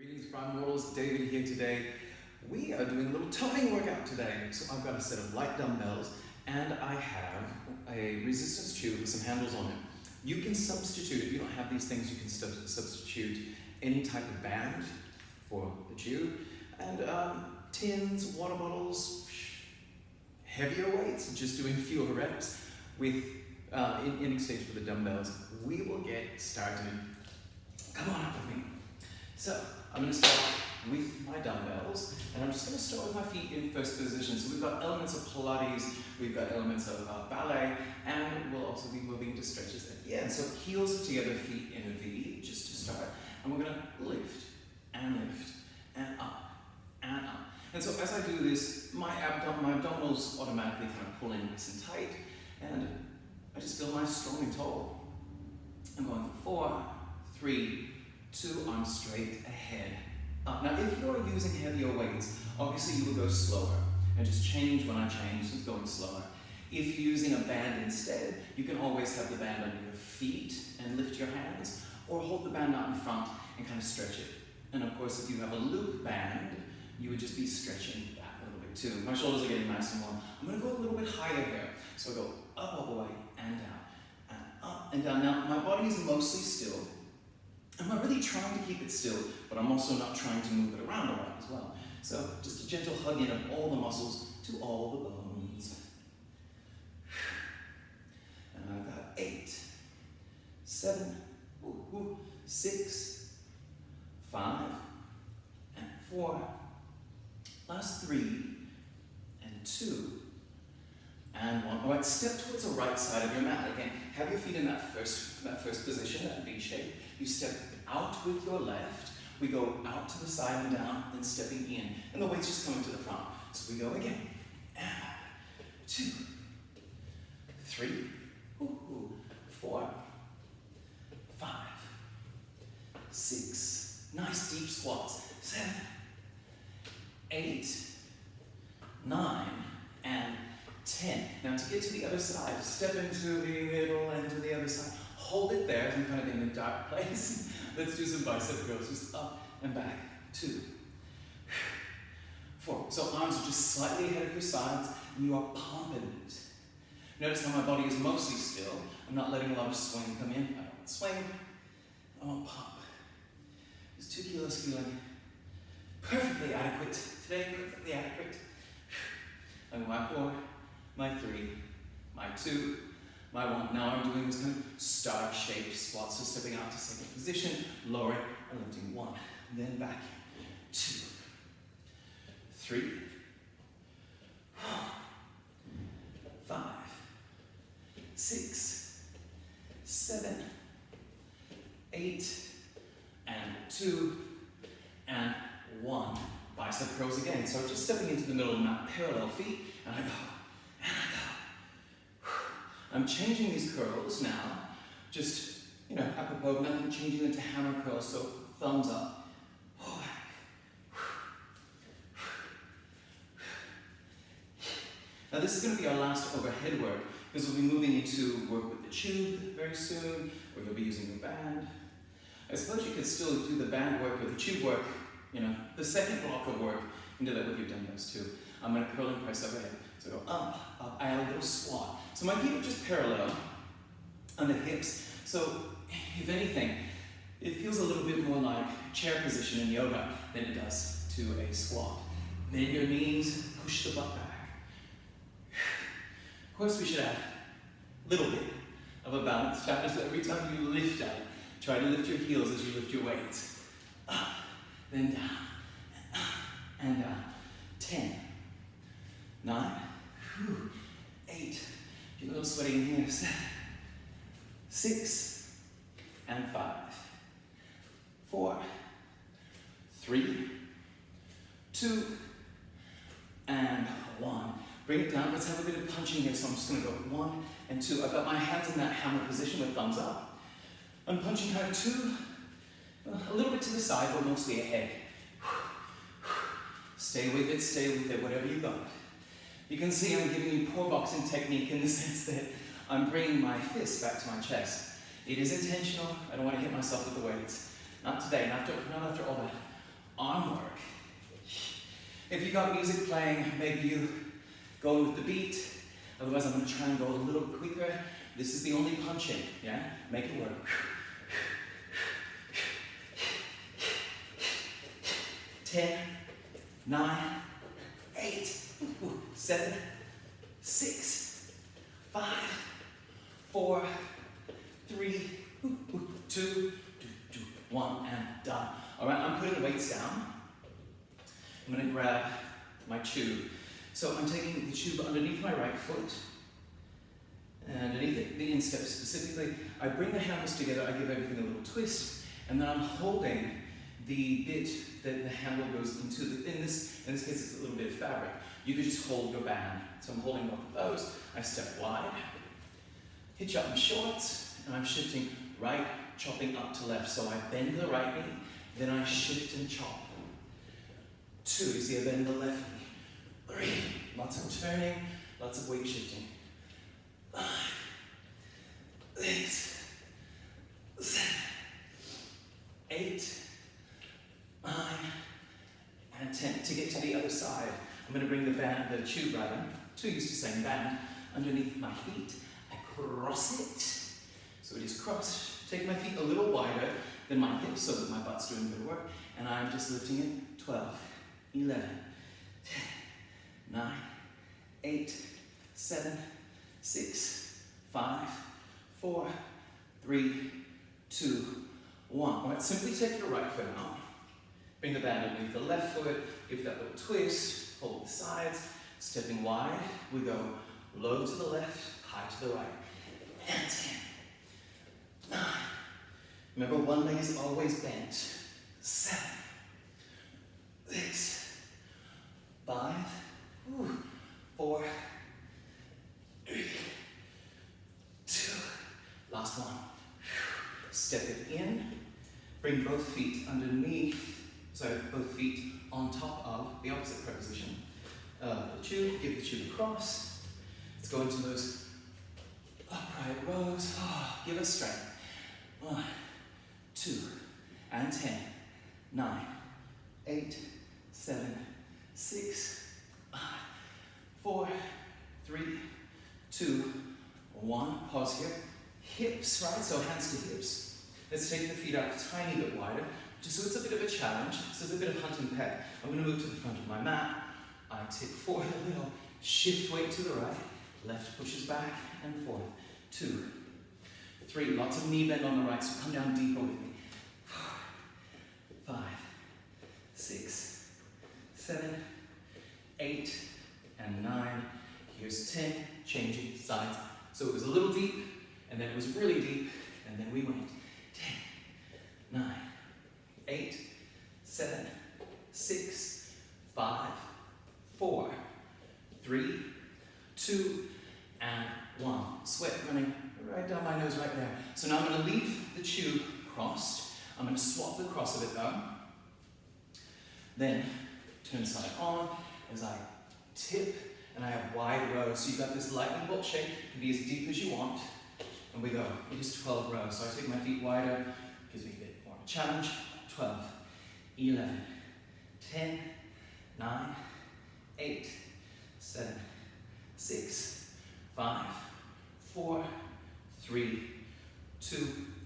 Greetings, PrimeMortals. David here today. We are doing a little toning workout today. So I've got a set of light dumbbells and I have a resistance tube with some handles on it. You can substitute, if you don't have these things, you can substitute any type of band for the tube. And tins, water bottles, heavier weights, just doing fewer reps with in exchange for the dumbbells. We will get started. Come on up with me. So I'm going to start with my dumbbells, and I'm just going to start with my feet in first position. So we've got elements of Pilates, we've got elements of ballet, and we'll also be moving to stretches at the end. So heels together, feet in a V, just to start. And we're going to lift, and up, and up. And so as I do this, my abdominals automatically kind of pull in nice and tight, and I just feel nice, strong, and tall. I'm going for 4, 3, 2, arms straight ahead, up. Now, if you're using heavier weights, obviously you will go slower, and just change when I change, so it's going slower. If you're using a band instead, you can always have the band under your feet and lift your hands, or hold the band out in front and kind of stretch it. And of course, if you have a loop band, you would just be stretching back a little bit too. My shoulders are getting nice and warm. I'm going to go a little bit higher here. So I go up all the way and down, and up and down. Now, my body is mostly still. I'm not really trying to keep it still, but I'm also not trying to move it around a lot as well. So just a gentle hugging of all the muscles to all the bones. And I've got 8, 7, 6, 5, and 4. Last 3, and 2, and 1. All right, step towards the right side of your mat. Again, have your feet in that first position, that V shape. You step out with your left. We go out to the side and down, then stepping in. And the weight's just coming to the front. So we go again. And 2, 3, 4, 5, 6. Nice deep squats. 7, 8, 9, and 10. Now to get to the other side, step into the middle and to the other side. Hold it there, I'm kind of in a dark place. Let's do some bicep curls, just up and back. 2, 4. So arms are just slightly ahead of your sides, and you are pumping it. Notice how my body is mostly still. I'm not letting a lot of swing come in. I don't swing, I won't pump. Just 2 kilos feeling perfectly adequate. Today, perfectly adequate. And my 4, my 3, my 2, my 1. Now I'm doing this kind of star-shaped squat, so stepping out to second position, lowering and lifting 1, then back, 2, 3, 5, 6, 7, 8, and 2, and 1. Bicep curls again. So just stepping into the middle of the mat, parallel feet, and I go, and I go. I'm changing these curls now, just, apropos of nothing, changing into hammer curls, so thumbs up, pull back. Now this is going to be our last overhead work, because we'll be moving into work with the tube very soon, or you'll be using the band. I suppose you could still do the band work or the tube work, the second block of work. You can do that with your dumbbells too. I'm going to curl and press overhead. So go up, up, I add a little squat. So my feet are just parallel on the hips. So if anything, it feels a little bit more like chair position in yoga than it does to a squat. Then your knees, push the butt back. Of course we should add a little bit of a balance challenge. So every time you lift up, try to lift your heels as you lift your weights. Up, then down, and down. 10, 9, 8, get a little sweaty in here. 7, 6, and 5, 4, 3, 2, and 1. Bring it down. Let's have a bit of punching here. So I'm just going to go 1 and 2. I've got my hands in that hammer position with thumbs up. I'm punching kind of 2, a little bit to the side, but mostly ahead. Stay with it, whatever you got. You can see I'm giving you poor boxing technique in the sense that I'm bringing my fist back to my chest. It is intentional. I don't want to hit myself with the weights. Not today, not after all that arm work. If you got music playing, maybe you go with the beat. Otherwise, I'm going to try and go a little quicker. This is the only punching, yeah? Make it work. 10, 9, 8, 7, 6, 5, 4, 3, 2, 1, and done. All right, I'm putting the weights down. I'm going to grab my tube. So I'm taking the tube underneath my right foot, and underneath the instep specifically. I bring the handles together, I give everything a little twist, and then I'm holding the bit that the handle goes into. In this case, it's a little bit of fabric. You could just hold your band. So I'm holding both of those. I step wide, hitch up my shorts, and I'm shifting right, chopping up to left. So I bend the right knee, then I shift and chop. 2, you see I bend the left knee. 3, lots of turning, lots of weight shifting. 5, 6, 7, 8, 9, and 10. To get to the other side, I'm going to bring the tube rather, too used to saying band, underneath my feet. I cross it. So it is crossed. Take my feet a little wider than my hips so that my butt's doing a bit of work. And I'm just lifting it. 12, 11, 10, 9, 8, 7, 6, 5, 4, 3, 2, 1. All right, simply take your right foot out. Bring the band underneath the left foot, give that little twist, hold the sides, stepping wide, we go low to the left, high to the right, and 10, 9, remember one leg is always bent, 7, 6, 5, 4, 3, 2, last one, step it in, bring both feet underneath, so both feet on top of the opposite preposition. The tube, give the tube a cross. Let's go into those upright rows. Give us strength. 1, 2, and 10, 9, 8, 7, 6, 5, 4, 3, 2, 1. Pause here. Hips, right? So hands to hips. Let's take the feet out a tiny bit wider, just so it's a bit of a challenge. So it's a bit of hunting peck. I'm going to move to the front of my mat. I tip forward a little, shift weight to the right, left pushes back and forth. 2, 3, lots of knee bend on the right, so come down deeper with me. 4, 5, 6, 7, 8, and 9. Here's 10, changing sides. So it was a little deep, and then it was really deep, and then we went 10, 9, 8, 7, 6, 5, 4, 3, 2, and 1. Sweat running right down my nose right there. So now I'm going to leave the tube crossed. I'm going to swap the cross of it though. Then turn side on as I tip, and I have wide rows. So you've got this lightning bolt shape. It can be as deep as you want. And we go. It is 12 rows. So I take my feet wider, gives me a bit more of a challenge. 12, 11, 10, 9, 8, 7, 6, 5, 4, 3, 2,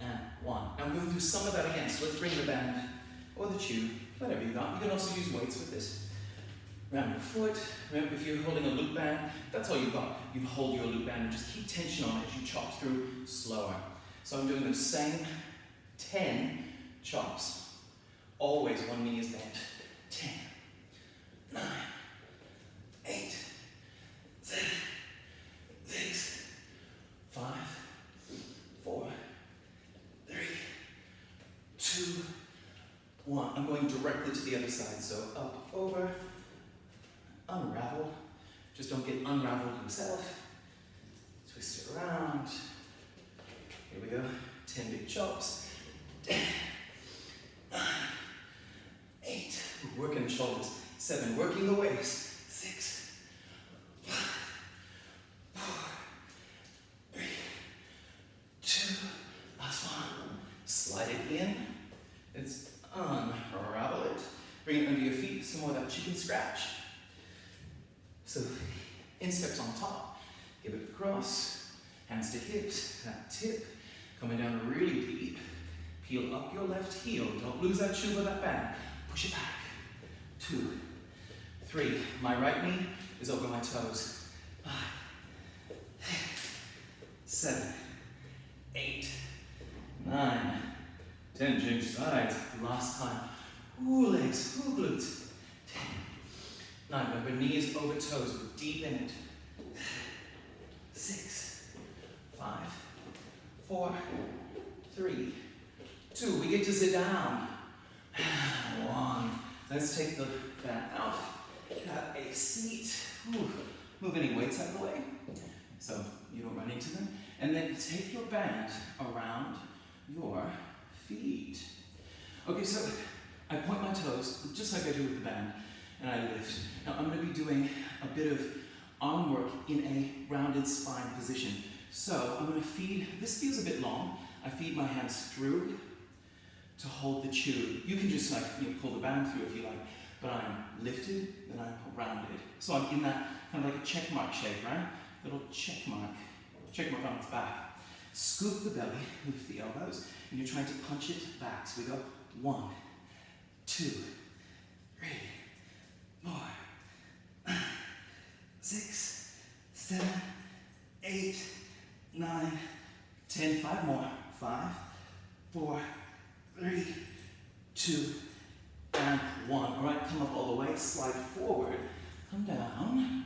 and 1. Now I'm going through some of that again, so let's bring the band or the tube, whatever you got. You can also use weights with this. Round your foot. Remember, if you're holding a loop band, that's all you've got. You hold your loop band and just keep tension on it as you chop through slower. So I'm doing the same 10 chops. Always one knee is bent. 10, 9, 8, 7, 6, 5, 4, 3, 2, 1. I'm going directly to the other side. So up, over, unravel. Just don't get unraveled yourself. Twist it around. Here we go. 10 big chops. 10, 9, 8. Working the shoulders. 7. Working the waist. 6, 5, 4, 3, 2. Last one. Slide it in. It's unravel it. Bring it under your feet, some more of that chicken scratch. So insteps on top, give it across, hands to hips, that tip, coming down really deep. Peel up your left heel, don't lose that shoe or that band. Push it back. 2, 3, my right knee is over my toes. 5, 7, 8, 9, 10, change sides, last time. Ooh, legs, ooh, glutes. 10, 9, remember knees over toes, we're deep in it. 6, 5, 4, 3, 2, we get to sit down. 1, let's take the band out, have a seat. Ooh. Move any weights out of the way, so you don't run into them. And then take your band around your feet. Okay, so I point my toes, just like I do with the band, and I lift. Now I'm going to be doing a bit of arm work in a rounded spine position. So I'm going to feed, this feels a bit long, I feed my hands through to hold the tube. You can just pull the band through if you like, but I'm lifted, then I'm rounded. So I'm in that kind of like a check mark shape, right? Little check mark on its back. Scoop the belly, lift the elbows, and you're trying to punch it back. So we go 1, 2, 3, 4, 6, 7, 8, 9, 10, 5 more. 5, 4, 3, 2, and 1. All right, come up all the way, slide forward, come down.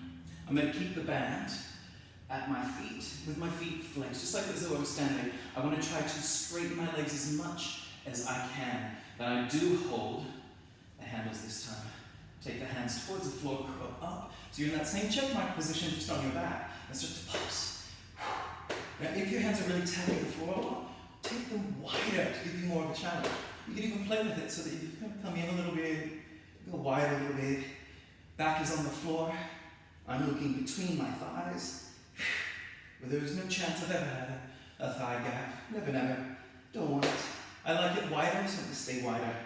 I'm going to keep the band at my feet, with my feet flexed, just like as though I'm standing. I want to try to straighten my legs as much as I can. Then I do hold the handles this time. Take the hands towards the floor, curl up. So you're in that same check mark position, just on your back, and start to pulse. Now, if your hands are really tapping the floor, take them wider to give you more of a challenge. You can even play with it so that you can come in a little bit, go wider a little bit. Back is on the floor. I'm looking between my thighs. Where there is no chance I've ever had a thigh gap. Never, never. Don't want it. I like it wider, so to stay wider.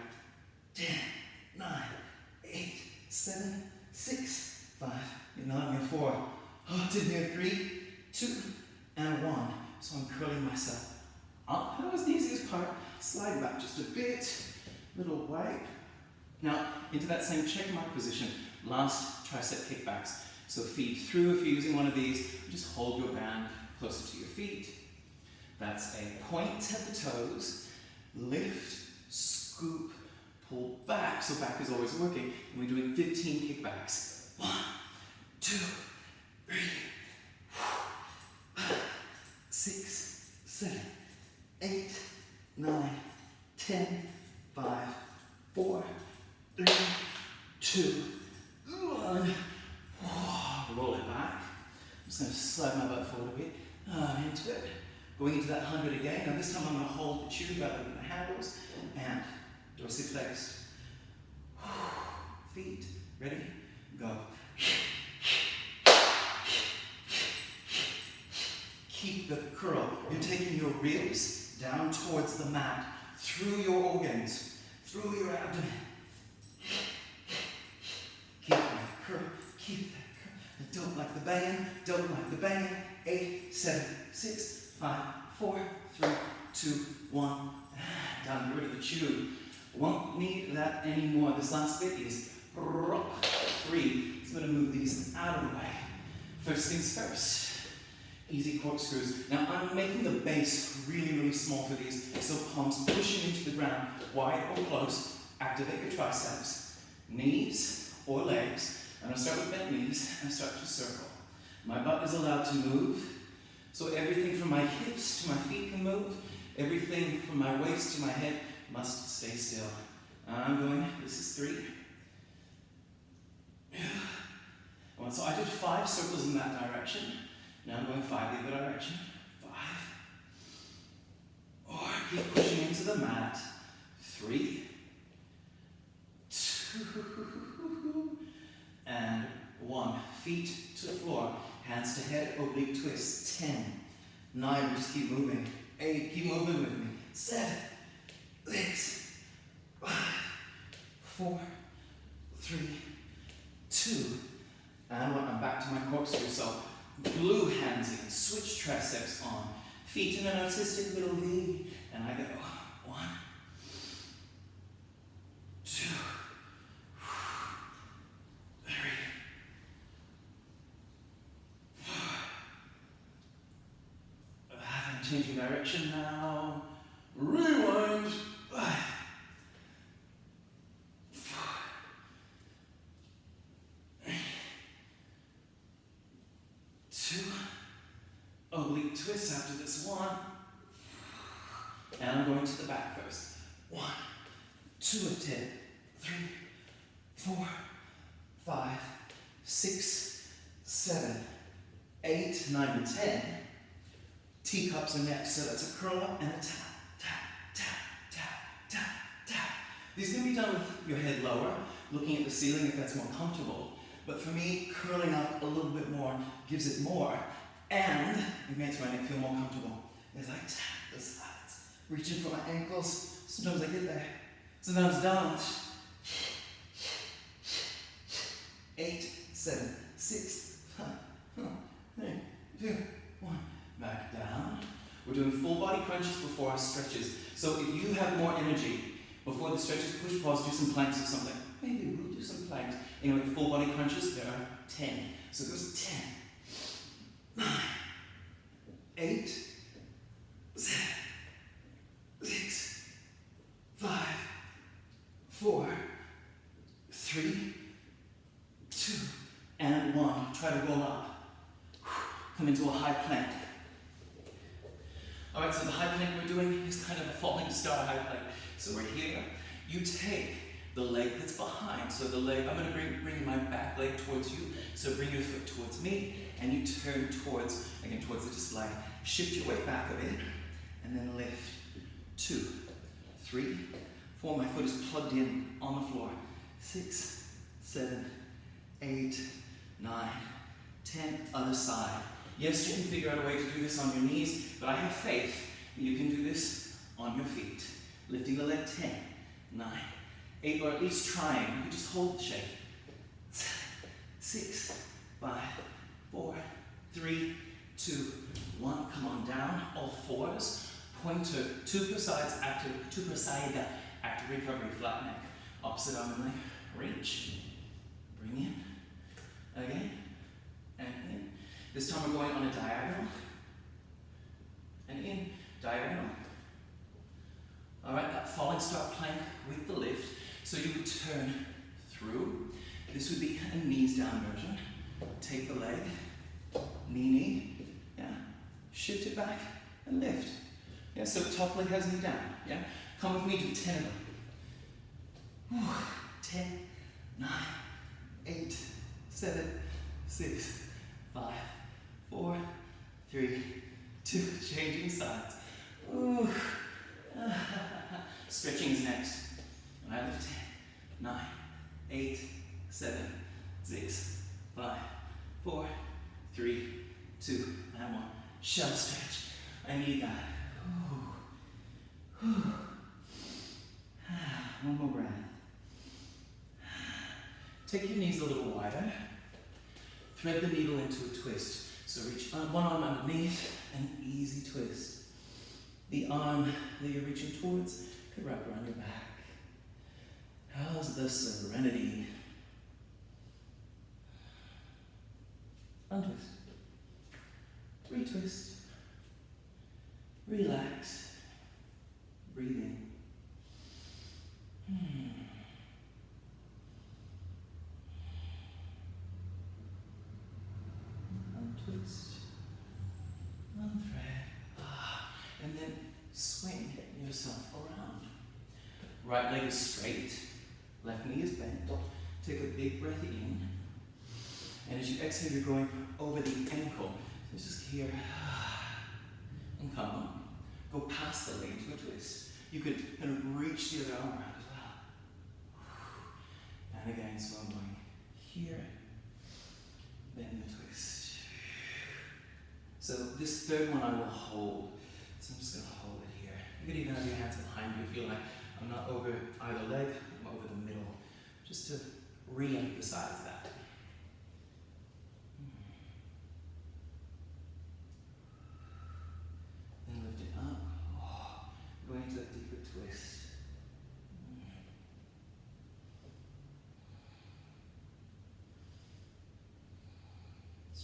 10, 9, 8, 7, 6, 5, you're not in 4. Oh, didn't hear 3, 2, and 1. So I'm curling myself up. That was the easiest part. Slide back just a bit. Little wipe. Now, into that same check mark position. Last tricep kickbacks. So feet through if you're using one of these. Just hold your band closer to your feet. That's a point at the toes. Lift, scoop, pull back. So back is always working. And we're doing 15 kickbacks. 1, 2, 3, 4, 5, 6, 7, 8, 9, 10, 5, 4, 3, 2, 1. Roll it back. I'm just going to slide my butt forward a bit. Into it. Going into that 100 again. Now this time I'm going to hold the tube rather than the handles. And dorsiflex. Feet. Ready? Go. Keep the curl. You're taking your ribs down towards the mat. Through your organs. Through your abdomen. Keep that curl. Keep that curl. I don't like the bang. Don't like the bang. 8, 7, 6, 5, 4, 3, 2, 1. Down, get rid of the tube. Won't need that anymore. This last bit is 3. So I'm going to move these out of the way. First things first. Easy corkscrews. Now I'm making the base really, really small for these. So palms pushing into the ground, wide or close. Activate your triceps, knees or legs. I'm going to start with bent knees and start to circle. My butt is allowed to move. So everything from my hips to my feet can move. Everything from my waist to my head must stay still. I'm going, this is 3. So I did 5 circles in that direction. Now I'm going 5 the other direction. 5. Or keep pushing into the mat. 3. 2. And 1. Feet to the floor. Hands to head, oblique twist. 10. 9. Just keep moving. 8. Keep moving with me. 7. 6. 5. 4. feet in an artistic little V, and I go 1, 2, 3, 4. I'm changing direction now. Rewind. 5, 4, 2. Oblique twist after this 1. And I'm going to the back first. 1, 2 of 10, 3, 4, 5, 6, 7, 8, 9, and 10. Teacups are next, so that's a curl up and a tap, tap, tap, tap, tap, tap. These can be done with your head lower, looking at the ceiling if that's more comfortable. But for me, curling up a little bit more gives it more, and it makes my neck feel more comfortable. As I tap the sides, reaching for my ankles. Sometimes I get there, sometimes don't. 8, 7, 6, 5, 4, 3, 2, 1. Back down. We're doing full body crunches before our stretches. So if you have more energy before the stretches, push pause, do some planks or something. Maybe we'll do some planks. Anyway, full body crunches, there are 10. So there's 10, 9, 8, 7, 6, 5, 4, 3, 2, and 1. Try to roll up. Come into a high plank. Alright, so the high plank we're doing is kind of a falling star high plank. So we're here. You take the leg that's behind. So the leg, I'm going to bring my back leg towards you. So bring your foot towards me, and you turn towards, again, towards the display. Shift your weight back a bit, and then lift. 2, 3, 4. My foot is plugged in on the floor. 6, 7, 8, 9, 10. Other side. Yes, you can figure out a way to do this on your knees, but I have faith that you can do this on your feet. Lifting the leg 10, 9, 8, or at least trying. You can just hold the shape. 6, 5, 4, 3, 2, 1. Come on down, all fours. Pointer, 2 per side, active recovery, flat neck. Opposite arm and leg, reach. Bring in, again, and in. This time we're going on a diagonal, and in, diagonal. All right, that falling star plank with the lift. So you would turn through. This would be a knees down version. Take the leg, knee, yeah. Shift it back and lift. Yeah, so top leg has knee down, yeah. Come with me, do 10 of them. Whew. 10, 9, 8, 7, 6, 5, 4, 3, 2, changing sides. Ooh. Stretching is next. And I lift 10, 9, 8, 7, 6, 5, 4, 3, 2, and 1. Shell stretch. I need that. Ooh. Ooh. One more breath. Take your knees a little wider. Thread the needle into a twist. So reach one arm underneath, an easy twist. The arm that you're reaching towards could wrap around your back. How's the serenity? Untwist. Retwist. Relax. Breathe in. Untwist. Unthread. And then swing yourself around. Right leg is straight. Left knee is bent. Take a big breath in. And as you exhale, you're going over the ankle. So just here. And come on. Go past the leg into a twist. You could kind of reach the other arm around as well. And again, so I'm going here. Bend the twist. So this third one I will hold. So I'm just going to hold it here. You could even have your hands behind you if you like. I'm not over either leg, I'm over the middle. Just to re-emphasize that.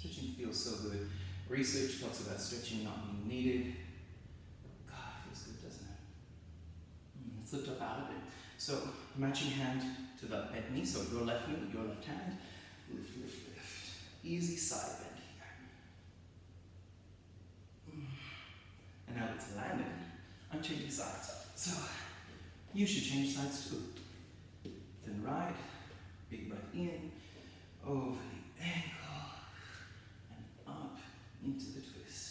Stretching feels so good. Research talks about stretching not being needed. God, it feels good, doesn't it? Let's lift up out of it. So, matching hand to the bent knee, so your left knee, your left hand. Lift, lift, lift. Easy side bend here. And now it's landed. I'm changing sides. So, you should change sides too. Then right, big breath in, over the ankle, and up into the twist.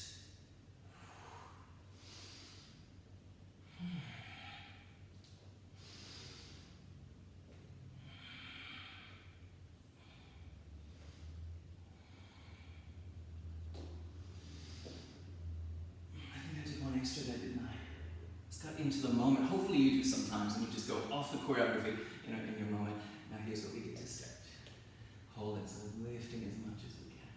Extra there, didn't I? Let's got into the moment. Hopefully you do sometimes and you just go off the choreography in your moment. Now here's what we get to stretch. Hold it, so lifting as much as we can.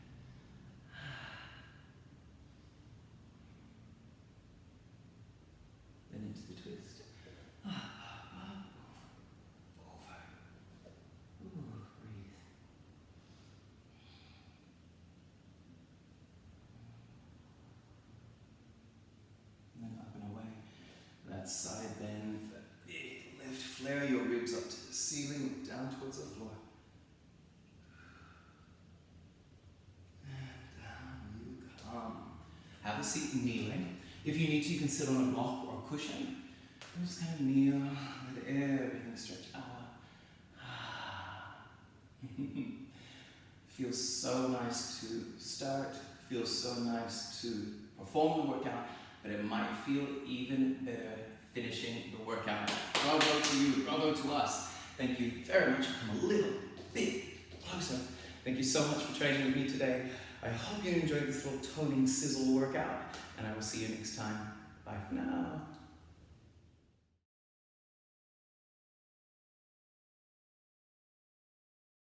Then into the twist. Over. Ooh, breathe. That side bend, that big lift, flare your ribs up to the ceiling, down towards the floor. And down you come. Have a seat kneeling. If you need to, you can sit on a block or a cushion. And just kind of kneel, let everything stretch out. Feels so nice to start, feels so nice to perform the workout, but it might feel even better finishing the workout. Bravo to you, bravo to us. Thank you very much. Come a little bit closer. Thank you so much for training with me today. I hope you enjoyed this little toning sizzle workout, and I will see you next time. Bye for now.